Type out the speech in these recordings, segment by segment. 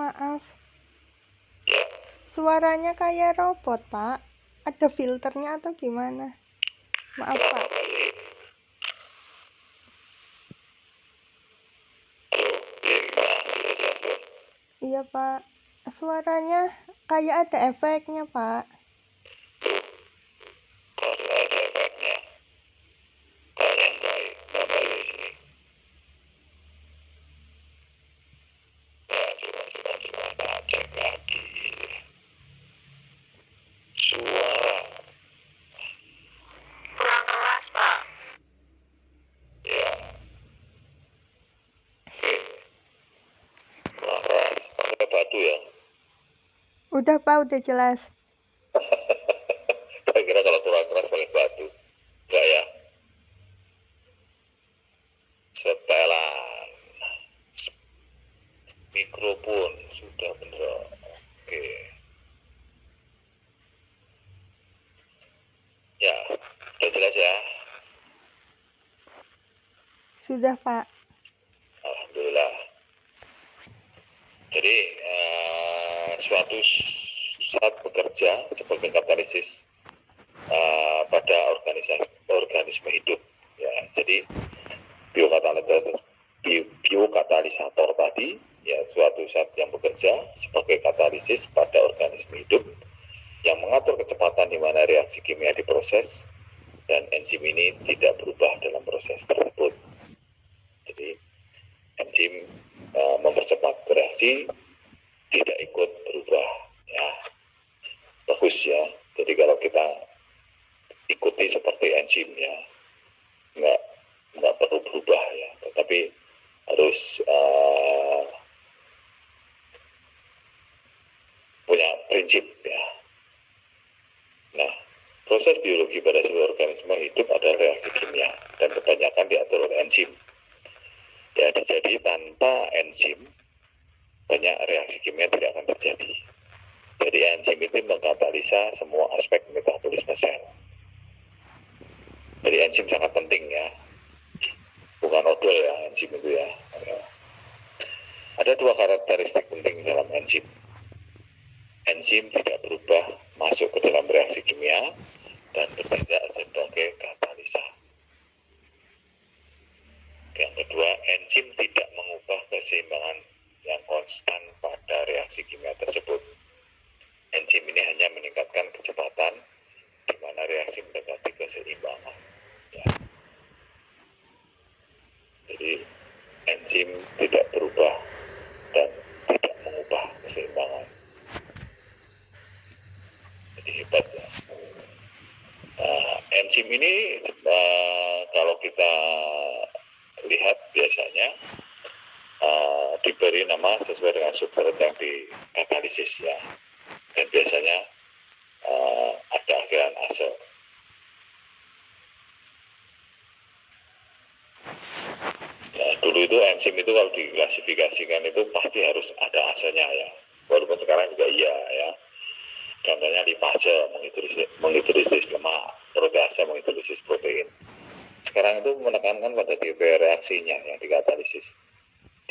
Maaf, Ya, suaranya kayak robot, Pak. Ada filternya atau gimana? Maaf, kenapa Pak. kali? Halo, gimana? Sudah jelas belum? Iya, Pak. Suaranya kayak ada efeknya, Pak. Kalau ada efeknya, kalau yang baik, bapak di sini. Ya, coba tak cek lagi. Suara. Kurang keras, Pak. Ya, oke. Kurang keras. Pakai batu ya. Udah, Pak, udah jelas. Saya kira kalau kurang keras pakai batu. Enggak ya. Setelan. Mikrofon sudah bener. Oke. Ya, udah jelas ya. Sudah, Pak. Alhamdulillah. Jadi suatu saat bekerja sebagai katalisis pada organisme hidup. Ya, jadi biokatalisator tadi ya suatu saat yang bekerja sebagai katalisis pada organisme hidup yang mengatur kecepatan di mana reaksi kimia diproses dan enzim ini tidak berubah dalam proses tersebut. Jadi enzim mempercepat reaksi, tidak ikut berubah. Ya, bagus ya. Jadi kalau kita ikuti seperti enzim ya, nggak perlu berubah ya, tetapi harus punya prinsip ya. Nah, proses biologi pada seluruh organisme hidup adalah reaksi kimia dan kebanyakan diatur oleh enzim. Ya, jadi tanpa enzim banyak reaksi kimia tidak akan terjadi. Jadi enzim itu mengkatalisa semua aspek metabolisme sel. Jadi enzim sangat penting ya. Bukan odol ya enzim itu ya. Ada dua karakteristik penting dalam enzim. Enzim tidak berubah masuk ke dalam reaksi kimia dan bertindak sebagai katalisa. Yang kedua, enzim tidak mengubah keseimbangan yang konstan pada reaksi kimia tersebut. Enzim ini hanya meningkatkan kecepatan di mana reaksi mendekati keseimbangan. Ya. Jadi enzim tidak berubah dan tidak mengubah keseimbangan. Jadi hebat ya. Enzim ini kalau kita lihat biasanya diberi nama sesuai dengan substrat yang dikatalisis ya, dan biasanya ada akhiran ase. Ya, dulu itu enzim itu kalau diklasifikasikan itu pasti harus ada asenya ya, walaupun sekarang juga iya ya. Contohnya lipase menghidrolisis lemak, protease menghidrolisis protein. Sekarang itu menekankan pada tipe reaksinya yang dikatalisis,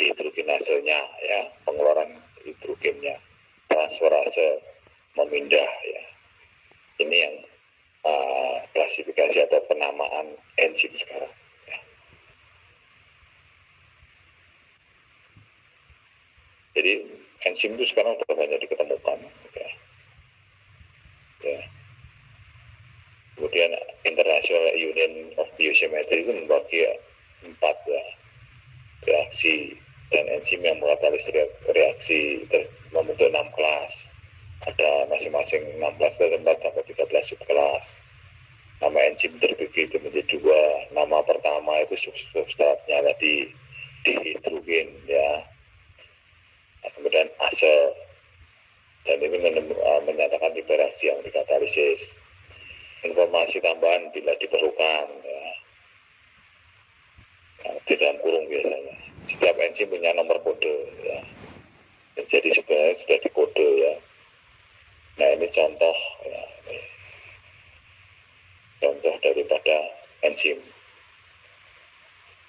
dihidrogenasenya ya, pengeluaran hidrogennya, transferase memindah ya. Ini yang klasifikasi atau penamaan enzim sekarang. Ya. Jadi enzim itu sekarang sudah banyak diketemukan. Ya. Ya. Kemudian International Union of Biochemistry itu membagi 4 ya, reaksi dan enzim yang mengkatalis reaksi membentuk 6 kelas. Ada masing-masing 16 dari 4 sampai 13 subkelas. Nama enzim terbagi itu menjadi 2. Nama pertama itu substratnya tadi dihidrogen ya. Nah, kemudian ase, dan ini menyatakan tipe reaksi yang dikatalisis. Informasi tambahan bila diperlukan ya. Nah, di dalam kurung biasanya. Setiap enzim punya nomor kode ya. Jadi sebenarnya sudah dikode ya. Nah, ini contoh ya. Ini contoh daripada enzim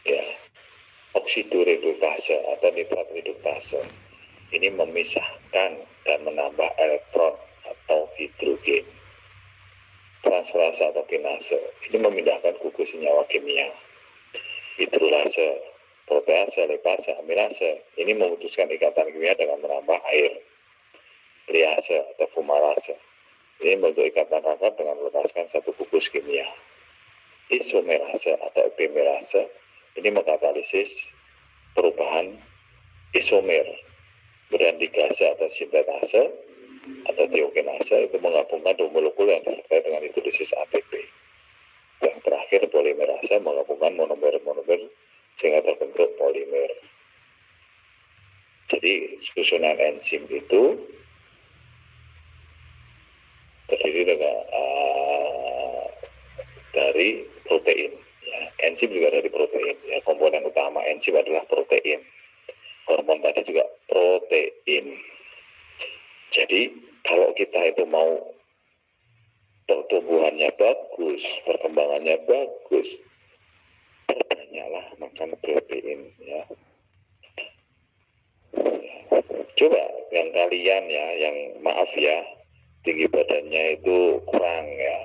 ya, oksidoredukase atau nitrat redukase. ini memisahkan dan menambah elektron atau hidrogen. Transferase atau kinase ini memindahkan gugus senyawa kimia. Hidrolase, protease, lipase, amilase ini memutuskan ikatan kimia dengan menambah air. Liase atau fumarase ini membentuk ikatan rangkap dengan melepaskan satu gugus kimia. Isomerase atau epimerase ini mengkatalisis perubahan isomer. Kemudian ligase atau sintetase atau tiokinase itu menggabungkan dua molekul yang disertai dengan hidrolisis ATP. Yang terakhir polimerase menggabungkan monomer-monomer sehingga terbentuk polimer. Jadi susunan enzim itu terdiri dari protein. Ya. Enzim juga dari protein. Ya. Komponen utama enzim adalah protein. Hormon tadi juga protein. Jadi kalau kita itu mau pertumbuhannya bagus, perkembangannya bagus, perbanyaklah makan protein. Ya. Coba yang kalian ya, yang maaf ya, tinggi badannya itu kurang ya.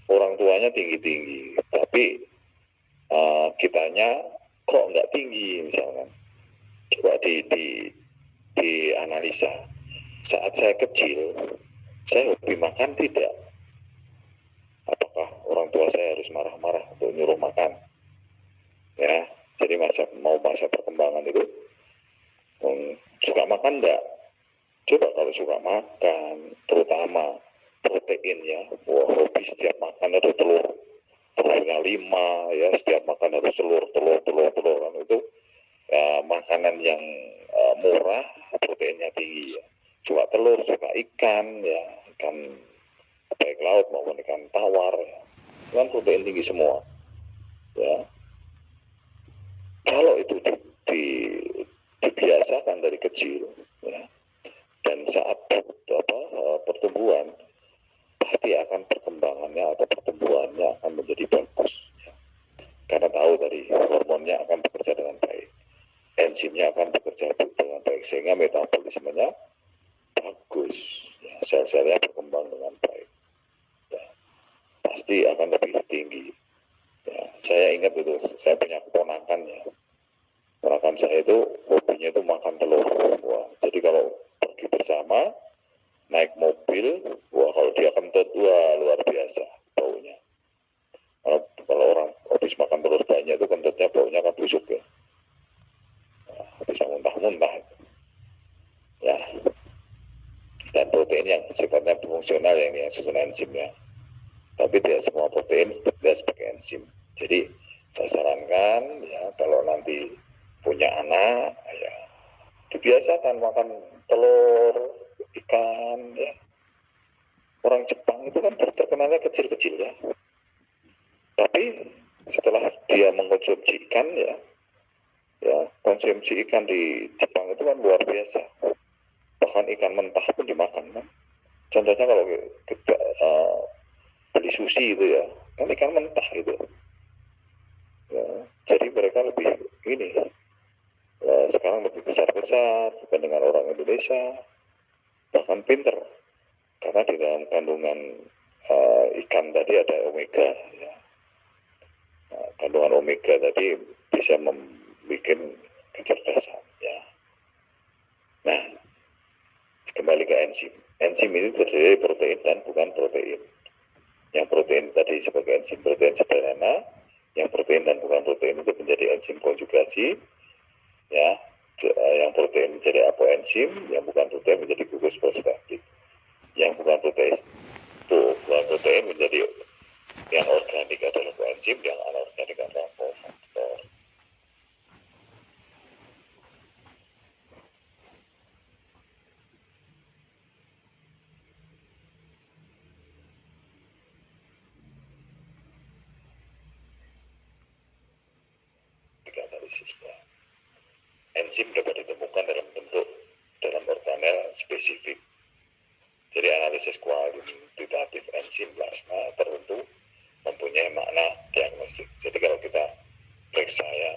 Orang tuanya tinggi-tinggi, tapi kitanya kok nggak tinggi misalkan. Coba dianalisa. Saat saya kecil, saya hobi makan tidak? Apakah orang tua saya harus marah-marah untuk nyuruh makan? Ya, jadi masa perkembangan itu suka makan enggak? Coba kalau suka makan, terutama protein ya, wah hobi setiap makan ada telurnya 5 ya, setiap makan harus telur kan itu ya, makanan yang murah, proteinnya tinggi ya. Suka telur, suka ikan ya, ikan baik laut maupun ikan tawar ya, kan protein tinggi semua ya. Kalau itu dibiasakan dari kecil ya, dan saat pertumbuhan pasti akan perkembangannya atau pertumbuhannya akan menjadi bagus ya. Karena tahu tadi hormonnya akan bekerja dengan baik, enzimnya akan bekerja dengan baik sehingga metabolismenya bagus ya, sel-selnya berkembang dengan baik ya. Pasti akan lebih tinggi ya. Saya ingat itu, saya punya keponakan ya, keponakan saya itu hobinya itu makan telur. Wah, jadi kalau pergi bersama naik mobil, wah kalau dia kentut, wah luar biasa baunya. Kalau orang habis makan telur banyak itu kentutnya baunya akan busuk ya, nah, bisa muntah-muntah ya. Dan protein yang sifatnya fungsional yang susunan enzimnya, tapi tidak semua protein bekerja sebagai enzim. Jadi saya sarankan ya, kalau nanti punya anak ya dibiasakan makan telur, ikan ya. Orang Jepang itu kan terkenalnya kecil-kecil ya, tapi setelah dia mengkonsumsi ikan ya, konsumsi ikan di Jepang itu kan luar biasa. Bahkan ikan mentah pun dimakan kan. Contohnya kalau kita beli sushi itu ya, kan ikan mentah itu ya. Jadi mereka lebih ini sekarang lebih besar-besar dibandingkan orang Indonesia, bahkan pinter karena di dalam kandungan ikan tadi ada omega ya. Nah, kandungan omega tadi bisa membuat kecerdasan ya. Nah, kembali ke enzim. Enzim ini terdiri dari protein dan bukan protein. Yang protein tadi sebagai enzim protein sederhana, yang protein dan bukan protein itu menjadi enzim konjugasi ya. Yang protein menjadi apoenzim, yang bukan protein menjadi gugus fosfatit. Yang bukan protein menjadi yang organik adalah koenzim, yang anorganik adalah kofaktor. Analisisnya, enzim dapat ditemukan dalam organel spesifik. Jadi analisis kuantitatif enzim plasma tertentu mempunyai makna diagnostik. Jadi kalau kita periksa ya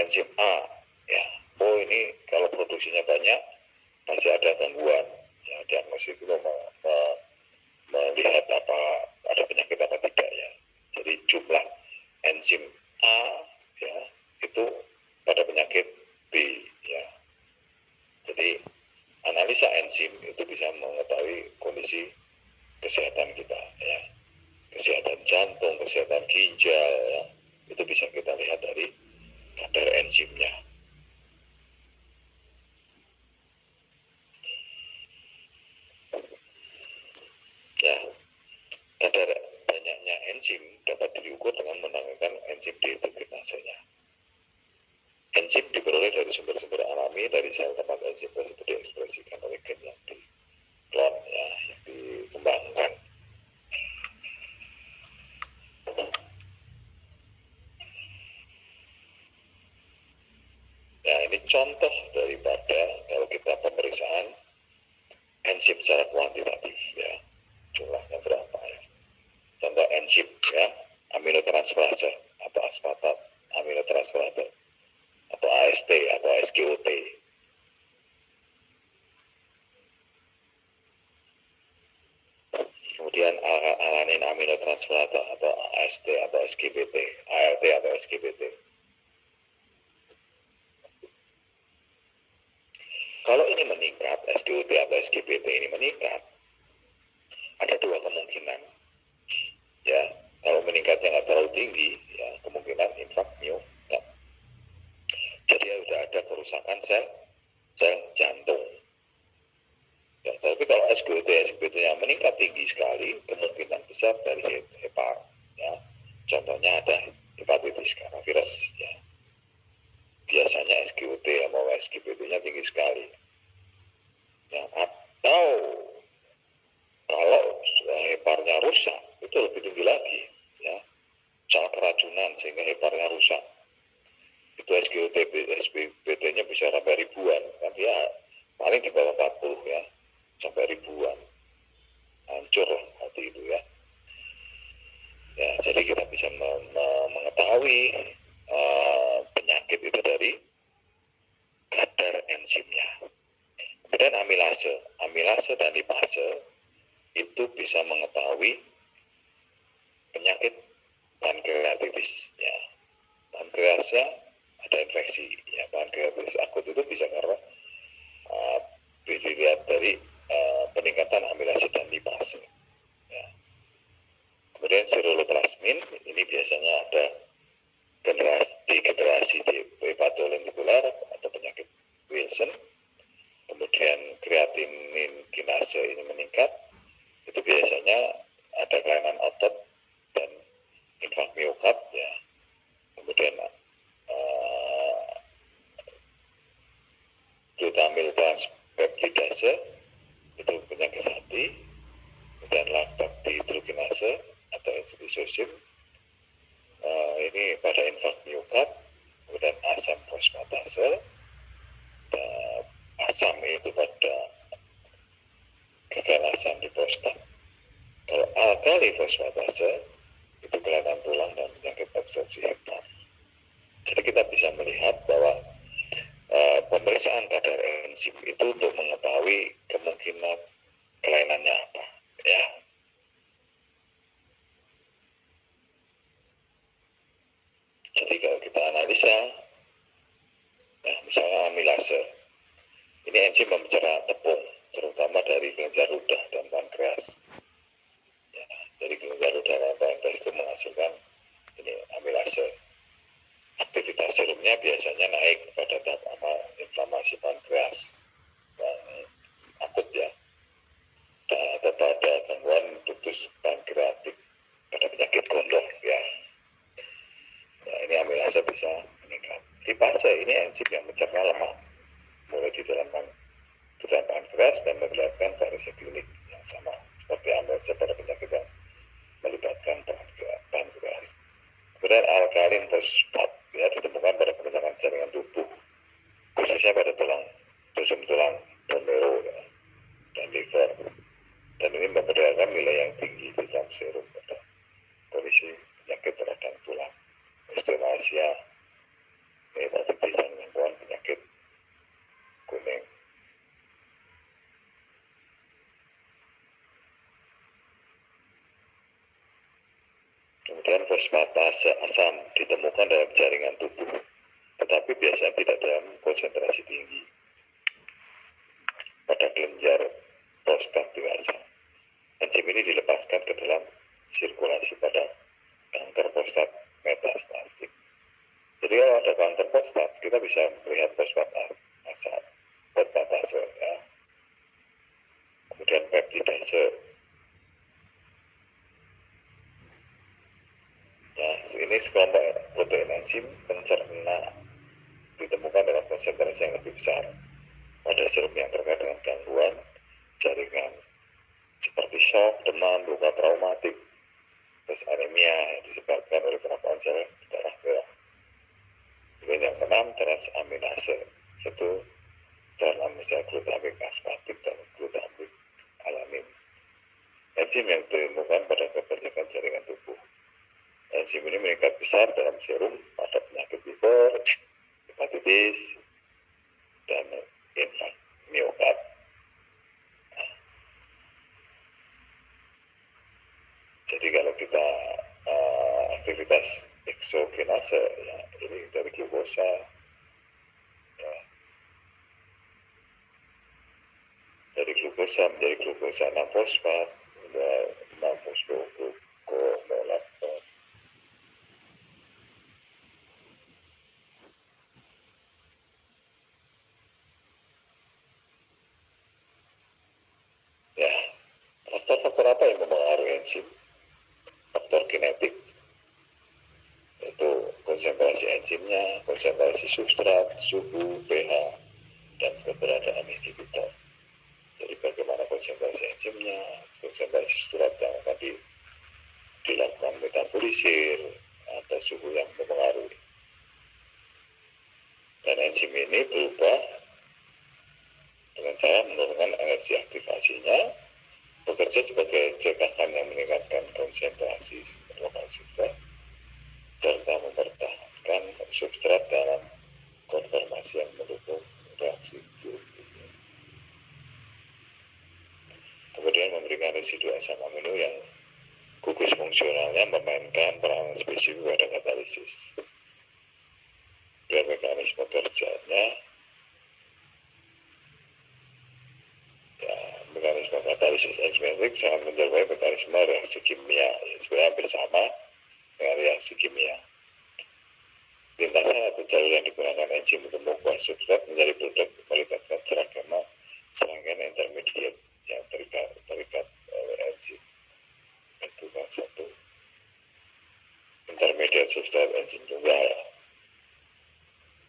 enzim A ya, oh ini kalau produksinya banyak gangguan. Ya, diagnosis itu melihat apa ada penyakit apa tidak ya. Jadi jumlah enzim A ya itu pada penyakit B ya. Jadi analisa enzim itu bisa mengetahui kondisi kesehatan kita ya. Kesehatan jantung, kesehatan ginjal ya. Itu bisa kita lihat dari kadar enzimnya. Ya, kadar banyaknya enzim dapat diukur dengan menggunakan enzim dehidratasenya. Enzim diperoleh dari sumber-sumber alami dari sel tempat enzim tersebut diekspresikan oleh gen yang diklon ya, yang dikembangkan. Nah, ini contoh daripada kalau kita pemeriksaan enzim secara kuantitatif ya, jumlahnya berapa ya. Contoh enzim ya, aminotransferase atau aspartat aminotransferase atau AST atau SGOT. Kemudian alanin aminotransferase atau AST atau SGBT, ALT atau SGBT. Kalau ini meningkat, SGOT atau SGBT ini meningkat, ada dua kemungkinan. Ya, kalau meningkatnya nggak terlalu tinggi, ya kemungkinan infak myokard. Jadi sudah ada kerusakan sel jantung. Ya, tapi kalau SGOT, SGBT-nya meningkat tinggi sekali, kemungkinan besar dari hepar. Ya, contohnya ada hepatitis karena virus. Ya, biasanya SGOT atau SGBT-nya tinggi sekali. Ya, atau kalau heparnya rusak, itu lebih tinggi lagi. Ya, misal keracunan sehingga heparnya rusak. Itu SGOT, SGBT-nya bisa sampai ribuan. Kan ya, paling di bawah 40 ya, sampai ribuan. Hancur hati itu ya. Ya, jadi kita bisa mengetahui penyakit itu dari kadar enzimnya. Kemudian amilase dan lipase itu bisa mengetahui penyakit pankreatitis. Ya, pankreasnya ada infeksi. Ya, pankreatitis akut itu bisa karena dilihat dari peningkatan amilase dan lipase. Ya. Kemudian seroloplasmin ini biasanya ada degenerasi di hepatolintikular atau penyakit Wilson. Kemudian kreatinin kinase ini meningkat, itu biasanya ada kelainan otot dan infak myokard ya. Kemudian glutamil transpeptidase itu penyakit hati. Kemudian laktat dihidrogenase atau isosim ini pada infak myokard. Kemudian asam fosfatase, asam itu pada gagal asam di prostat. Kalau alkali fosfatase itu kelainan tulang dan penyakit absorpsi hepar. Jadi kita bisa melihat bahwa pemeriksaan kadar enzim itu untuk mengetahui kemungkinan kelainannya apa ya. Jadi kalau kita analisa ya, misalnya amilase ini enzim mencerna tepung terutama dari kelenjar ludah dan pankreas ya, dari kelenjar ludah dan pankreas itu menghasilkan ini amilase. Aktivitas serumnya biasanya naik pada tahap inflamasi pankreas yang akut ya, atau pada gangguan ductus pankreatik pada penyakit gondok ya. Nah, ini amilase bisa meningkat. Lipase ini enzim yang mencerna lemak mulai di dalam pankreas dan memperlihatkan variasi klinik yang sama seperti amilase pada penyakit yang melibatkan pankreas. Kemudian alkalin fosfat ya ditemukan pada kebanyakan jaringan tubuh, khususnya pada tusuk tulang, bone marrow ya, dan liver. Dan ini memperlihatkan nilai yang tinggi di dalam serum pada kondisi penyakit radang tulang, osteomasia, hepatitis dan gangguan penyakit kuning. fosfatase asam ditemukan dalam jaringan tubuh, tetapi biasanya tidak dalam konsentrasi tinggi pada kelenjar prostat dewasa. Enzim ini dilepaskan ke dalam sirkulasi pada kanker prostat metastatik. Jadi kalau ada kanker prostat, kita bisa melihat fosfatase, ya. Kemudian peptidase. Nah, ini sekelompok protein enzim pencerna ditemukan dalam konsentrasi yang lebih besar pada serum yang terkait dengan gangguan jaringan seperti shock, demam, luka traumatik, terus anemia yang disebabkan oleh penambahan sel darah merah. Kemudian yang keenam, transaminase, yaitu transaminase glutamik aspartik dan glutamik alamin. Enzim yang ditemukan pada kebanyakan jaringan tubuh. Enzim ini meningkat besar dalam serum pada penyakit liver, hepatitis, dan infak miokard. Jadi kalau kita aktivitas eksogenase, ya, ini dari glukosa, ya, dari glukosa menjadi glukosa 6 fosfat, 6 fosfogluconolat. Ya, faktor-faktor apa yang mempengaruhi enzim? Faktor kinetik, yaitu konsentrasi enzimnya, konsentrasi substrat, suhu, pH, dan keberadaan inhibitor. Jadi bagaimana konsentrasi enzimnya, konsentrasi substrat yang tadi dilakukan metabolisir, atau suhu yang mempengaruhi. Dan enzim ini berubah dengan cara menurunkan energi aktivasinya, bekerja sebagai cekakan yang meningkatkan konsentrasi lokal substrat, serta mempertahankan substrat dalam konformasi yang mendukung reaksi biokimia. Kemudian memberikan residu asam amino yang gugus fungsionalnya memainkan peranan spesifik pada katalisis. Dan mekanisme kerjanya, ya, mekanisme katalisis enzimatik sangat menyerupai mekanisme reaksi kimia, ya, sebenarnya hampir sama dengan reaksi kimia. Lintasan atau jalur yang digunakan enzim untuk mengubah substrat menjadi produk melibatkan serangkaian intermediate yang terikat oleh enzim. Itu kan satu intermediate substrat enzim tunggal.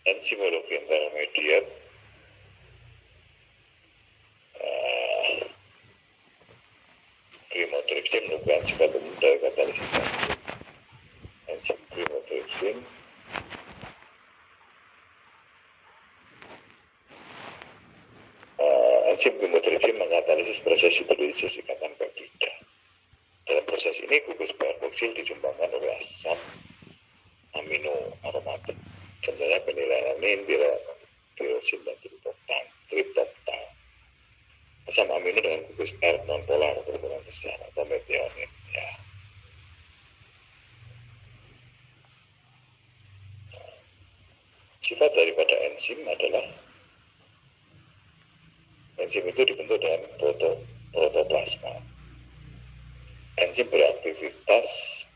Enzimologi intermediate chymotrypsin merupakan sifat umum dari katalisis enzim. Enzim chymotrypsin mengkatalisis proses hidrolisis ikatan peptida. Dalam proses ini gugus karboksil disumbangkan oleh asam amino aromatik, contohnya fenilalanin, tirosin, dan triptoptan. Asam amino dengan gugus R nonpolar berhubungan besar atau metionin, ya. Sifat daripada enzim adalah enzim itu dibentuk dalam protoplasma. Enzim beraktivitas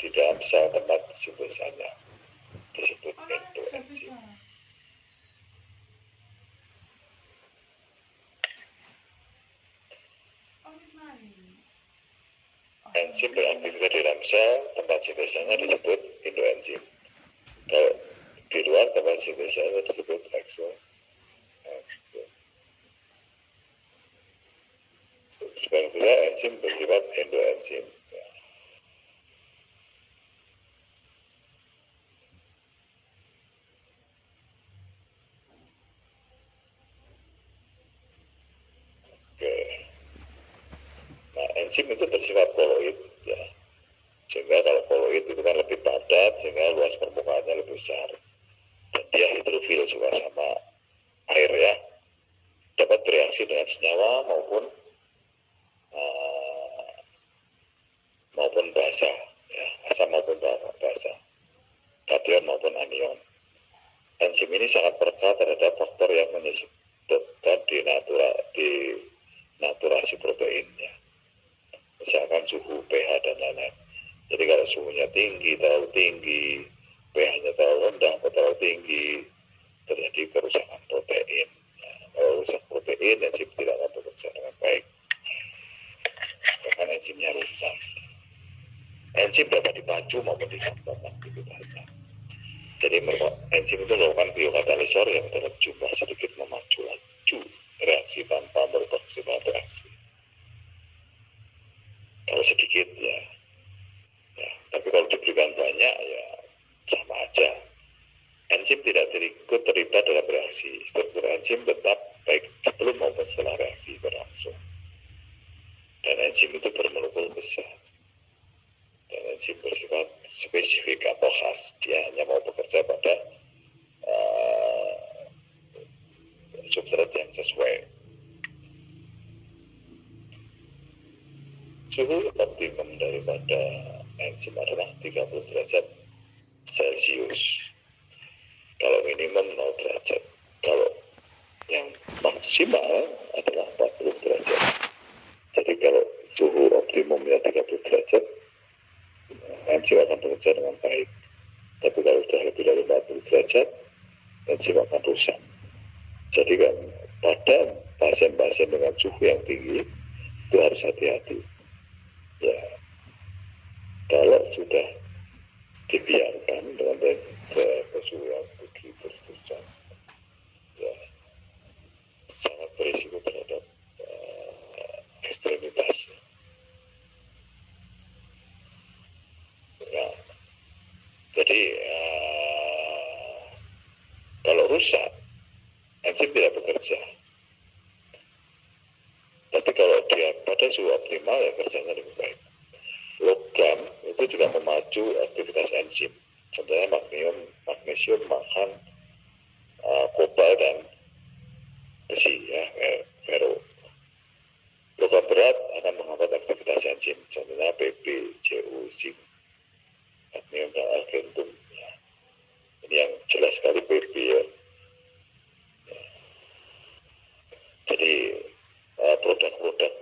di dalam sel tempat sintesanya, disebut endoenzim. Enzim beraktivitas di dalam sel tempat sintesanya disebut endoenzim. Kalau di luar tempat sintesanya disebut exoenzim. Sebaliknya enzim bersifat endoenzim. Oke. Nah, enzim itu bersifat koloid, ya. Sehingga kalau koloid itu kan lebih padat, sehingga luas permukaannya lebih besar. Dan dia hidrofil juga sama air, ya. Dapat bereaksi dengan senyawa maupun basa, ya, asam maupun basa, kation maupun anion. Enzim ini sangat peka terhadap faktor yang menyebabkan denaturasi proteinnya. Misalkan suhu, pH, dan lain-lain. Jadi kalau suhunya tinggi, terlalu tinggi, pH-nya terlalu rendah atau terlalu tinggi, terjadi kerusakan protein. Kalau rusak protein, enzim tidak akan bekerja dengan baik. Bahkan enzimnya rusak. Enzim dapat dipacu maupun dihambat aktivitasnya. Jadi enzim itu merupakan biokatalisor yang dalam jumlah sedikit memacu laju reaksi tanpa merubah kesimbangan reaksi. Kalau sedikit ya, tapi kalau diberikan banyak ya sama aja. Enzim tidak terlibat dalam reaksi. Struktur enzim tetap baik sebelum maupun setelah reaksi berlangsung. Dan enzim itu bermolekul besar. Dan enzim bersifat spesifik atau khas. Dia hanya mau bekerja pada substrat yang sesuai. Suhu optimum daripada enzim adalah 30 derajat Celcius. Kalau minimum 0 derajat. Kalau yang maksimal adalah 40 derajat. Jadi kalau suhu optimumnya 30 derajat, enzim akan bekerja dengan baik. Tapi kalau sudah lebih dari 40 derajat, enzim akan rusak. Jadi kan pada pasien-pasien dengan suhu yang tinggi itu harus hati-hati. Ya, kalau sudah dibiarkan dengan suhu yang begitu terus, ya sangat berisiko terhadap ekstremitas. Ya, jadi kalau rusak, enzim tidak bekerja. Tapi kalau dia pada suhu optimal ya kerjanya lebih baik. Logam itu juga memacu aktivitas enzim. Contohnya magnesium makan kobalt dan besi ya, ferro. Logam berat akan menghambat aktivitas enzim. Contohnya Pb, Cu, zinc, kadmium dan argentum. Ya. Ini yang jelas sekali Pb ya. Jadi produk-produk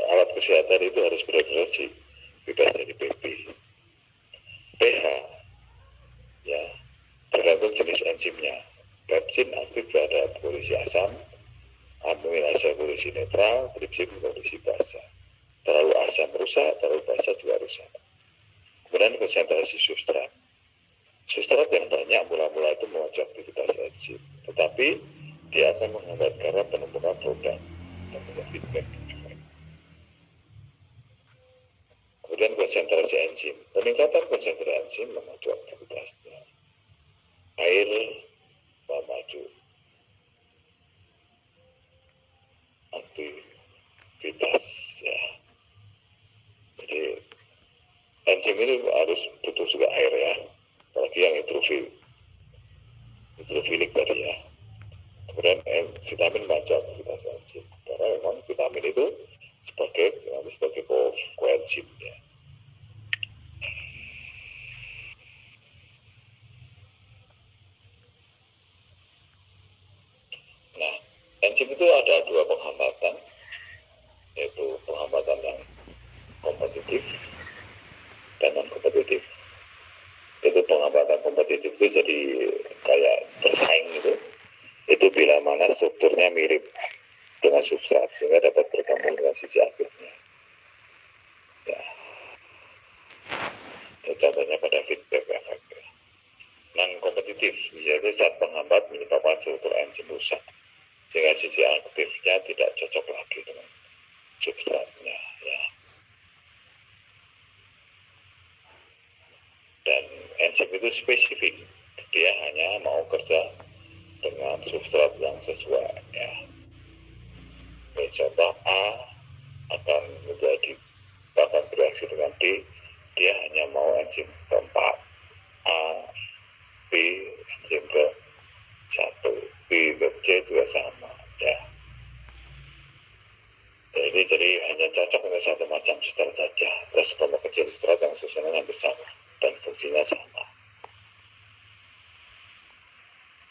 alat kesehatan itu harus benar-benar bebas dari Pb. pH ya tergantung jenis enzimnya. Pepsin aktif pada kondisi asam, amilase kondisi netral, tripsin kondisi basa. Terlalu asam rusak, terlalu basa juga rusak. Kemudian konsentrasi substrat. Substrat yang banyak mula-mula itu memacu aktivitas enzim, tetapi dia akan menghambat karena penumpukan produk dan feedback efek. Kemudian konsentrasi enzim. Peningkatan konsentrasi enzim memacu aktivitasnya. Air memacu aktivitas ya. Jadi enzim ini harus butuh juga air ya. Apalagi yang hidrofilik tadi ya. Kemudian vitamin memacu aktivitas enzim. Karena memang vitamin itu sebagai koenzim ya. Nah, enzim itu ada dua penghambatan, yaitu penghambatan yang kompetitif dan non kompetitif. Itu penghambatan kompetitif itu jadi kayak bersaing gitu. Itu bila mana strukturnya mirip dengan substrat sehingga dapat bergabung dengan sisi aktifnya. Ya. Contohnya pada feedback efek. Non kompetitif yaitu saat penghambat menyebabkan struktur enzim rusak sehingga sisi aktifnya tidak cocok lagi dengan substratnya ya. Dan enzim itu spesifik, dia hanya mau kerja dengan substrat yang sesuai ya. Contoh A akan bereaksi dengan D, dia hanya mau enzim keempat. A, B, enzim ke 1, B ke C juga sama ya. Jadi hanya cocok dengan satu macam substrat saja. Terus kalau kecil substrat zat yang susunannya hampir sama dan fungsinya sama.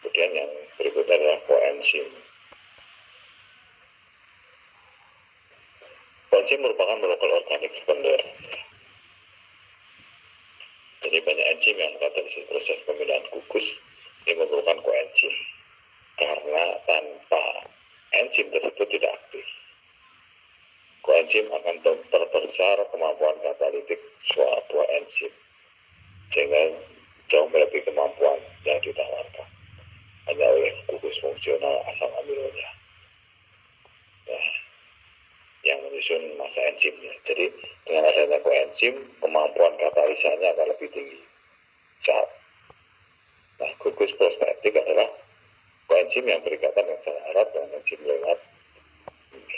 Kemudian yang berikutnya adalah koenzim. Koenzim merupakan molekul organik sekunder. Jadi banyak enzim yang katalisis proses pemindahan gugus yang memerlukan koenzim. Karena tanpa enzim tersebut tidak aktif. Koenzim akan memperbesar kemampuan katalitik suatu enzim, sehingga jauh melebihi kemampuan yang ditawarkan hanya oleh gugus fungsional asam amilonya, yang menyusun massa enzimnya. Jadi dengan adanya koenzim, kemampuan katalisanya akan lebih tinggi. Gugus prostetik adalah koenzim yang berikatan yang sangat erat dengan enzim lewat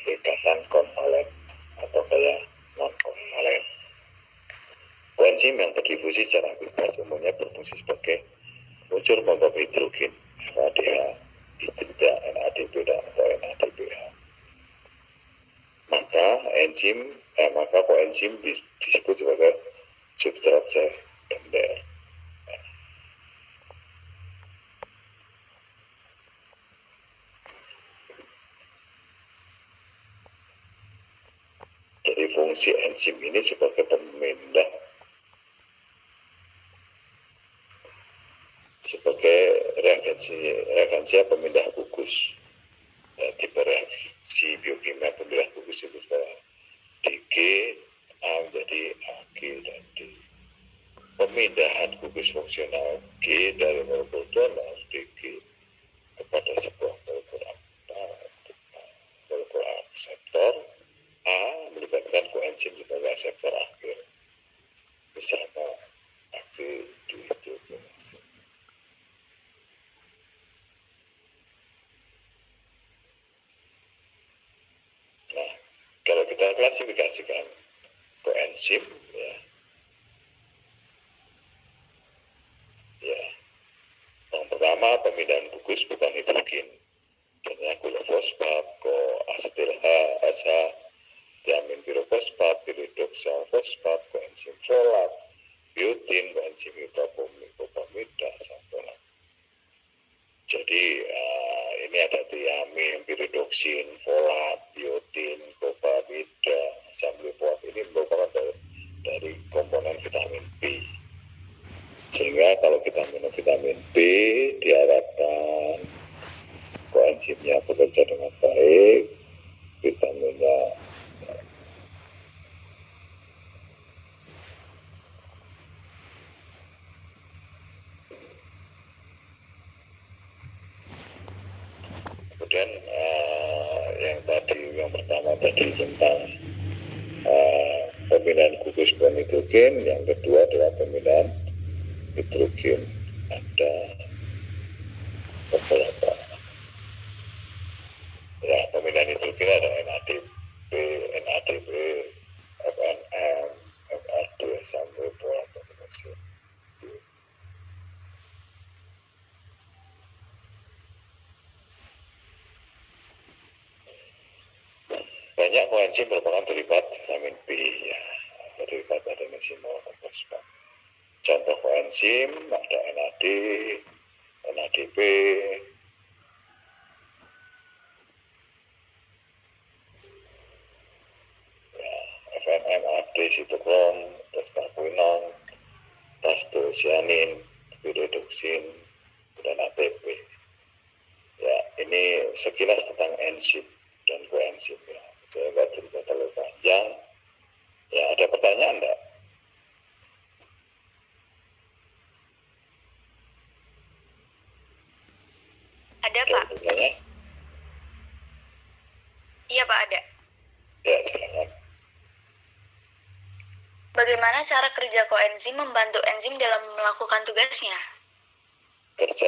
ikatan konvalen atau kayak non-konvalen. Koenzim yang berdifusi secara bebas umumnya berfungsi sebagai unsur pembab hidrogen NADH, hidrida, NADP atau NADPH. Maka koenzim disebut sebagai substrat sekunder. Jadi fungsi enzim ini sebagai pemindah, sebagai reagensia pemindah gugus. Tipe reaksi biokimia pemindah gugus itu sebagai DG A menjadi AG dan D. Pemindahan gugus fungsional G dari molekul donor DG kepada sebuah molekul akseptor A melibatkan koenzim sebagai akseptor akhir, misalnya aksi dihidrogenase. Nah, kalau kita klasifikasikan koenzim, yang pertama pemindahan gugus bukan hidrogen, contohnya gula fosfat, koacetil H, diamin pirofosfat, piridoxal fosfat, koenzim folat, biotin, koenzim hipopamida, sampolat. Jadi ini ada diamin, piridoksin, folat, biotin, copamida, samlipot. Ini merupakan dari komponen vitamin B. Sehingga kalau kita minum vitamin B, diharapkan koenzimnya bekerja dengan baik, vitaminnya kemudian yang pertama tadi tentang pemindahan gugus bukan hidrogen, yang kedua adalah pemindahan hidrogen. Ada beberapa. Ya, pemindahan hidrogen ada NADP, FNM, FR2, sampai atau potassium. Banyak koenzim merupakan derivat vitamin B, ya, atau derivat adenosine monofosfat. Contoh koenzim ada NAD, NADP, FNMAD, sitokrom, testosteron, prostaglandin, pyridoxine, dan ATP. Ya, ini sekilas tentang enzim dan koenzim, ya. Saya nggak cerita terlalu panjang. Ya, ada pertanyaan enggak? Ada, Pak. Iya, Pak, ada. Ya, silakan. Bagaimana cara kerja koenzim membantu enzim dalam melakukan tugasnya? Kerja